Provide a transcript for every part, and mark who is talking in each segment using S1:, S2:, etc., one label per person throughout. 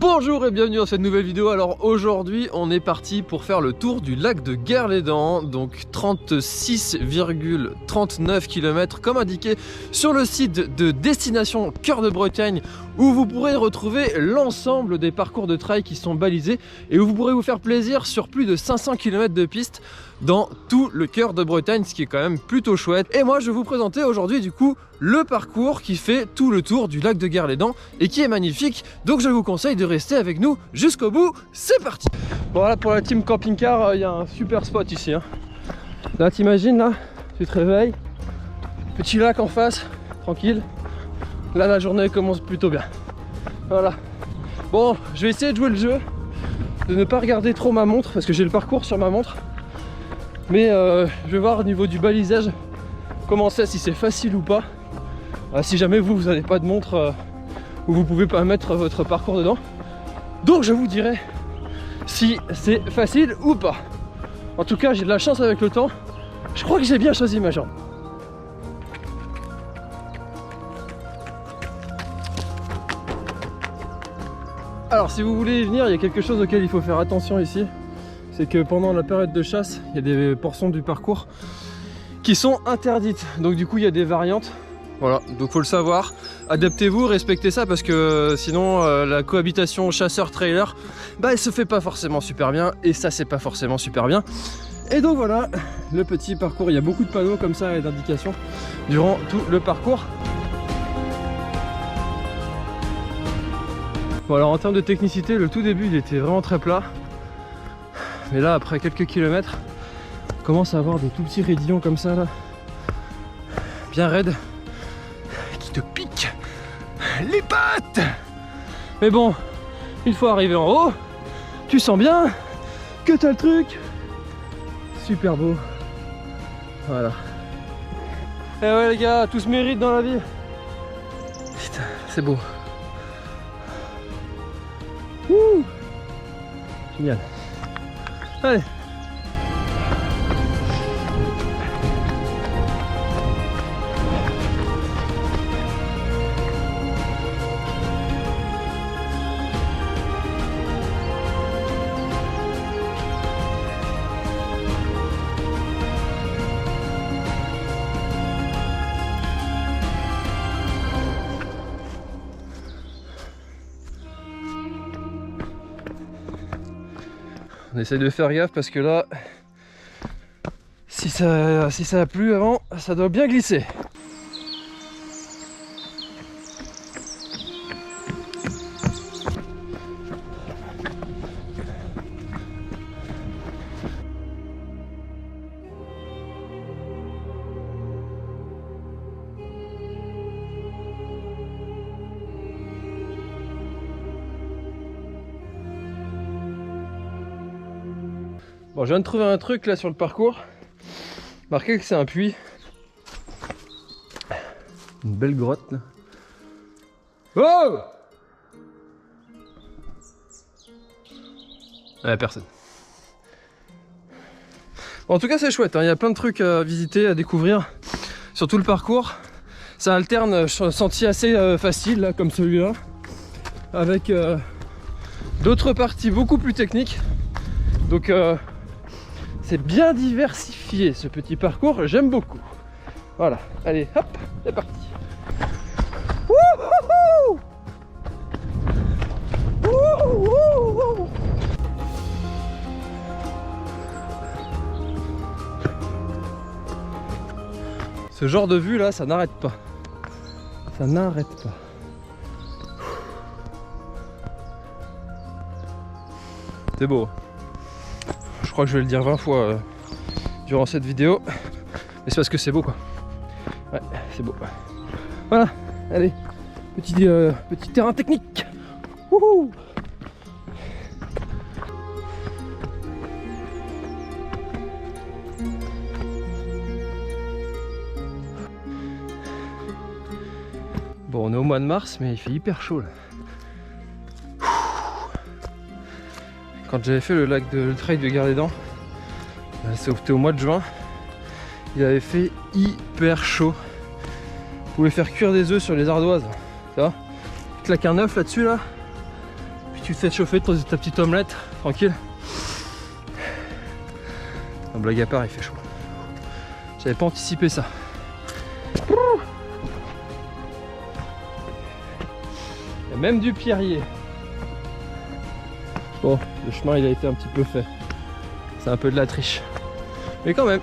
S1: Bonjour et bienvenue dans cette nouvelle vidéo. Alors aujourd'hui on est parti pour faire le tour du lac de Guerlédan, donc 36,39 km comme indiqué sur le site de destination Cœur de Bretagne, où vous pourrez retrouver l'ensemble des parcours de trail qui sont balisés et où vous pourrez vous faire plaisir sur plus de 500 km de piste dans tout le cœur de Bretagne, ce qui est quand même plutôt chouette. Et moi je vais vous présenter aujourd'hui du coup le parcours qui fait tout le tour du lac de Guerlédan et qui est magnifique, donc je vous conseille de rester avec nous jusqu'au bout. C'est parti. Bon, voilà, pour la team camping-car, il y a un super spot ici hein. Là t'imagines, là tu te réveilles, petit lac en face, tranquille. Là la journée commence plutôt bien. Voilà. Bon, je vais essayer de jouer le jeu, de ne pas regarder trop ma montre parce que j'ai le parcours sur ma montre. Mais je vais voir au niveau du balisage comment c'est, si c'est facile ou pas. Si jamais vous n'avez pas de montre où vous pouvez pas mettre votre parcours dedans. Donc je vous dirai si c'est facile ou pas. En tout cas j'ai de la chance avec le temps. Je crois que j'ai bien choisi ma jambe. Alors si vous voulez y venir, il y a quelque chose auquel il faut faire attention ici. C'est que pendant la période de chasse, il y a des portions du parcours qui sont interdites. Donc du coup il y a des variantes. Voilà, donc faut le savoir. Adaptez-vous, respectez ça parce que sinon la cohabitation chasseur-trailer, bah elle se fait pas forcément super bien. Et ça c'est pas forcément super bien. Et donc voilà, le petit parcours. Il y a beaucoup de panneaux comme ça et d'indications durant tout le parcours. Bon alors en termes de technicité, le tout début il était vraiment très plat. Mais là après quelques kilomètres, on commence à avoir des tout petits raidillons comme ça là, bien raides, qui te piquent les pattes. Mais bon, une fois arrivé en haut, tu sens bien que t'as le truc. Super beau. Voilà. Et ouais les gars, tout se mérite dans la vie. Putain, c'est beau. Ouh, génial. Allez. On essaye de faire gaffe parce que là, si ça a plu avant, ça doit bien glisser. Bon, je viens de trouver un truc là sur le parcours. Marqué que c'est un puits. Une belle grotte là. Oh! Personne. Bon, en tout cas c'est chouette, hein. Il y a plein de trucs à visiter, à découvrir sur tout le parcours. Ça alterne sentier assez facile là, comme celui-là, avec d'autres parties beaucoup plus techniques. Donc c'est bien diversifié ce petit parcours, j'aime beaucoup. Voilà, allez, hop, c'est parti. Wouhou! Wouhou! Ce genre de vue là, ça n'arrête pas. Ça n'arrête pas. C'est beau. Je crois que je vais le dire 20 fois durant cette vidéo, mais c'est parce que c'est beau quoi. Ouais, c'est beau. Voilà, allez, petit terrain technique. Wouhou! Bon, on est au mois de mars, mais il fait hyper chaud là. Quand j'avais fait le trail de Guerlédan, c'était au mois de juin, il avait fait hyper chaud. Vous pouvez faire cuire des œufs sur les ardoises, ça va. Tu claques un œuf là-dessus là, puis tu te fais chauffer ta petite omelette, tranquille. En blague à part, il fait chaud. J'avais pas anticipé ça. Il y a même du pierrier. Bon, le chemin il a été un petit peu fait. C'est un peu de la triche. Mais quand même.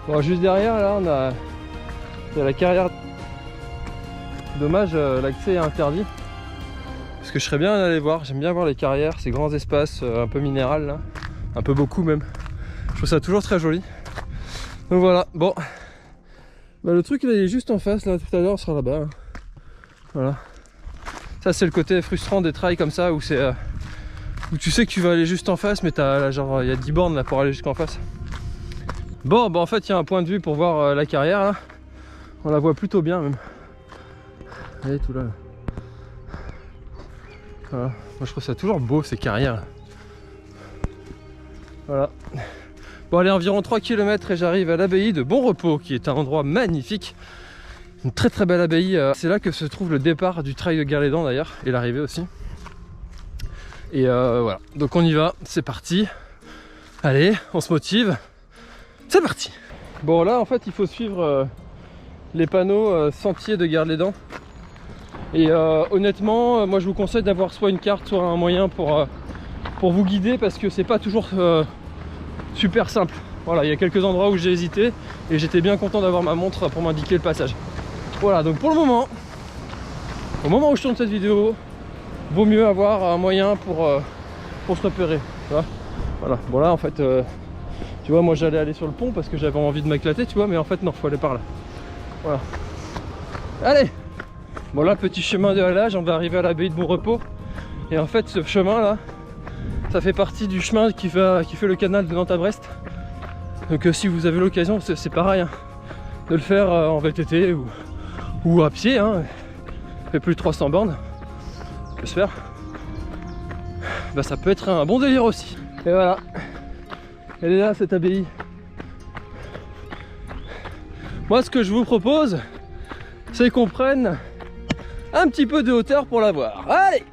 S1: Bon, juste derrière là il y a la carrière. Dommage, l'accès est interdit. Parce que je serais bien allé voir, j'aime bien voir les carrières, ces grands espaces un peu minéral là. Un peu beaucoup même. Je trouve ça toujours très joli. Donc voilà, bon. Bah, le truc il est juste en face là, tout à l'heure, sera là-bas. Hein. Voilà. Ça c'est le côté frustrant des trails comme ça où c'est où tu sais que tu vas aller juste en face, mais t'as là, genre il y a 10 bornes là pour aller jusqu'en face. Bon, bah en fait il y a un point de vue pour voir la carrière là. On la voit plutôt bien même. Allez, tout là. Voilà. Moi je trouve ça toujours beau ces carrières là. Voilà. Bon allez, environ 3 km et j'arrive à l'abbaye de Bon Repos, qui est un endroit magnifique. Une très très belle abbaye. C'est là que se trouve le départ du trail de Garlédan d'ailleurs, et l'arrivée aussi. Et voilà, donc on y va, c'est parti. Allez, on se motive. C'est parti. Bon là en fait il faut suivre les panneaux sentiers de Garlédan. Et honnêtement, moi je vous conseille d'avoir soit une carte, soit un moyen pour vous guider, parce que c'est pas toujours super simple. Voilà, il y a quelques endroits où j'ai hésité et j'étais bien content d'avoir ma montre pour m'indiquer le passage. Voilà, donc pour le moment, au moment où je tourne cette vidéo, vaut mieux avoir un moyen pour se repérer. Tu vois, voilà, bon là en fait, tu vois, moi j'allais aller sur le pont parce que j'avais envie de m'éclater, tu vois, mais en fait non, faut aller par là. Voilà. Allez! Bon là, petit chemin de halage, on va arriver à l'abbaye de Bon Repos. Et en fait ce chemin là, ça fait partie du chemin qui fait le canal de Nantes à Brest. Donc si vous avez l'occasion, c'est pareil, hein, de le faire en VTT ou à pied, hein. Ça fait plus de 300 bornes, ça peut se faire. Bah, ça peut être un bon délire aussi. Et voilà, elle est là cette abbaye. Moi ce que je vous propose, c'est qu'on prenne un petit peu de hauteur pour la voir. Allez!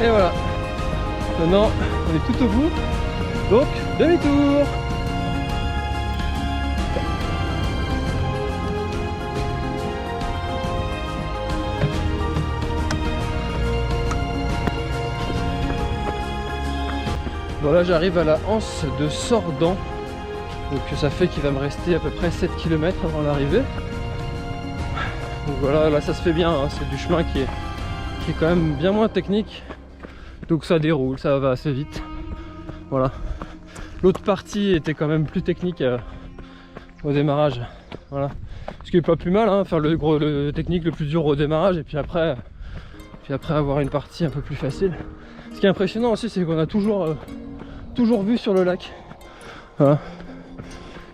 S1: Et voilà, maintenant on est tout au bout, donc demi-tour. Bon là j'arrive à la anse de Sordan, donc ça fait qu'il va me rester à peu près 7 km avant l'arrivée. Donc voilà, là ça se fait bien, hein, c'est du chemin qui est quand même bien moins technique. Donc ça déroule, ça va assez vite. Voilà. L'autre partie était quand même plus technique au démarrage. Voilà. Ce qui est pas plus mal, hein, faire le technique le plus dur au démarrage et puis après avoir une partie un peu plus facile. Ce qui est impressionnant aussi, c'est qu'on a toujours vue sur le lac. Voilà.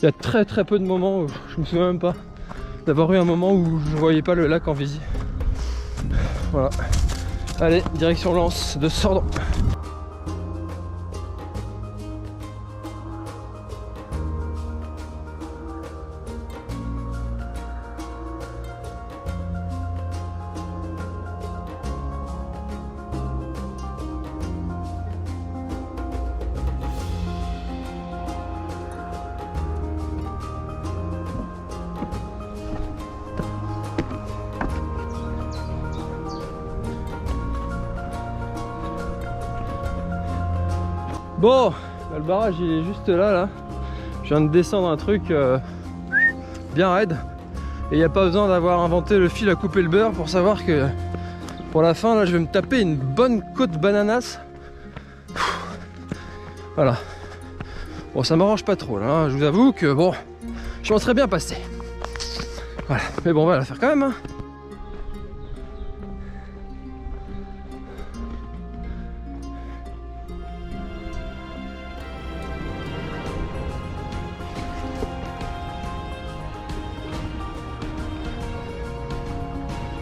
S1: Il y a très très peu de moments où je me souviens même pas d'avoir eu un moment où je ne voyais pas le lac en visu. Voilà. Allez, direction l'anse de Sordan. Bon, le barrage il est juste là, là. Je viens de descendre un truc bien raide. Et il n'y a pas besoin d'avoir inventé le fil à couper le beurre pour savoir que pour la fin là je vais me taper une bonne côte bananas. Voilà. Bon, ça m'arrange pas trop là, hein. Je vous avoue que bon, je m'en serais bien passé. Voilà, mais bon, on va la faire quand même, hein.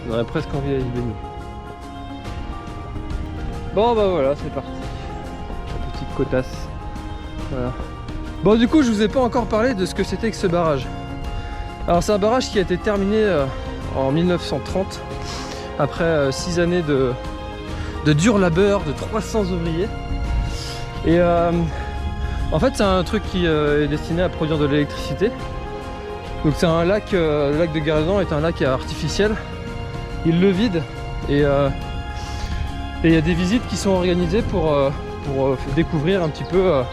S1: On aurait presque envie d'aller se baigner. Bon bah voilà, c'est parti. La petite cotasse. Voilà. Bon, du coup je vous ai pas encore parlé de ce que c'était que ce barrage. Alors c'est un barrage qui a été terminé en 1930 après 6 années de dur labeur de 300 ouvriers. Et en fait c'est un truc qui est destiné à produire de l'électricité. Donc c'est un lac, le lac de Garlédan est un lac artificiel. Il le vide et il y a des visites qui sont organisées pour découvrir un petit peu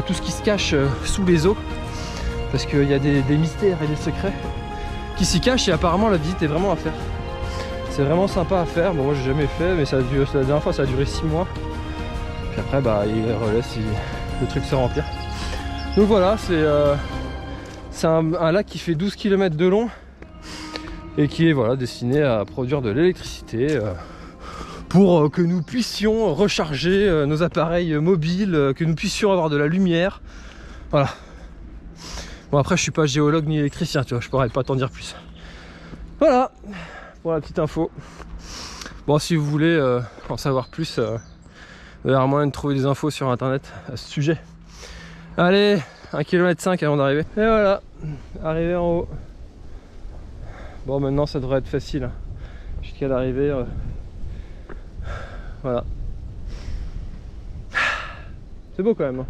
S1: tout ce qui se cache sous les eaux, parce qu'il y a des mystères et des secrets qui s'y cachent et apparemment la visite est vraiment à faire. C'est vraiment sympa à faire. Bon, moi j'ai jamais fait, mais ça a duré, la dernière fois ça a duré 6 mois. Puis après bah il relaisse le truc se remplir. Donc voilà, c'est un lac qui fait 12 km de long et qui est voilà, destiné à produire de l'électricité pour que nous puissions recharger nos appareils mobiles, que nous puissions avoir de la lumière. Voilà. Bon, après je suis pas géologue ni électricien, tu vois, je pourrais pas t'en dire plus. Voilà pour la petite info. Bon, si vous voulez en savoir plus, vous avez moyen de trouver des infos sur internet à ce sujet. Allez, 1,5 km avant d'arriver. Et voilà, arrivé en haut. Bon, maintenant ça devrait être facile jusqu'à l'arrivée. Voilà. C'est beau quand même.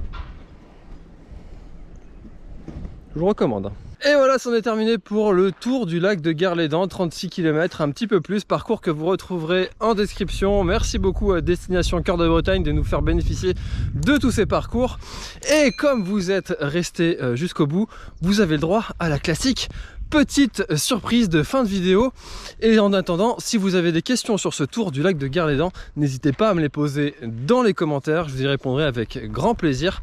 S1: Je vous recommande. Et voilà, c'en est terminé pour le tour du lac de Garlédan, 36 km, un petit peu plus, parcours que vous retrouverez en description. Merci beaucoup à Destination Cœur de Bretagne de nous faire bénéficier de tous ces parcours. Et comme vous êtes resté jusqu'au bout, vous avez le droit à la classique petite surprise de fin de vidéo. Et en attendant, si vous avez des questions sur ce tour du lac de Garlédan, n'hésitez pas à me les poser dans les commentaires, je vous y répondrai avec grand plaisir.